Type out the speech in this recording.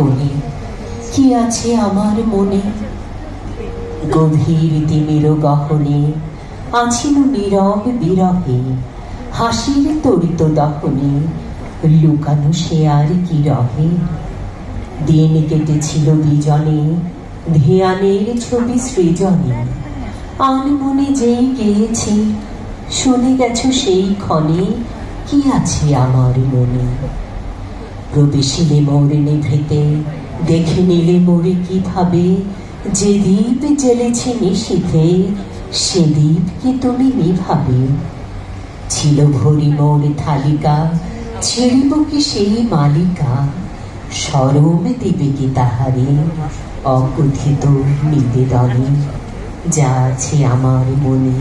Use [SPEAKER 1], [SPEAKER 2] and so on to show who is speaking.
[SPEAKER 1] বলি কি আছে আমার মনে। গভীর তিমির গহনে আছিল নীরব বিরহে, হাসির তরিত দহনে লুকানো সে আর কি রহে। দিন কেটেছিল বিজনে, ধ্যানের ছবি সৃজনে। আনমনে যেই গেয়েছি, শুনে গেছো সেই ক্ষণে কি আছে আমার মনে। প্রবেশিলে মোর নিভৃতে, দেখে নিলে মোরে কিভাবে। যে দীপ জ্বেলেছে নিশীথে, সে দীপ কি তুমি নিভাবে। ছিল ভরি মোর থালিকা, ছেড়িব কি সেই মালিকা। সরম দিবে কি তাহারে, অকথিত নিবেদনে যা আছে আমার মনে।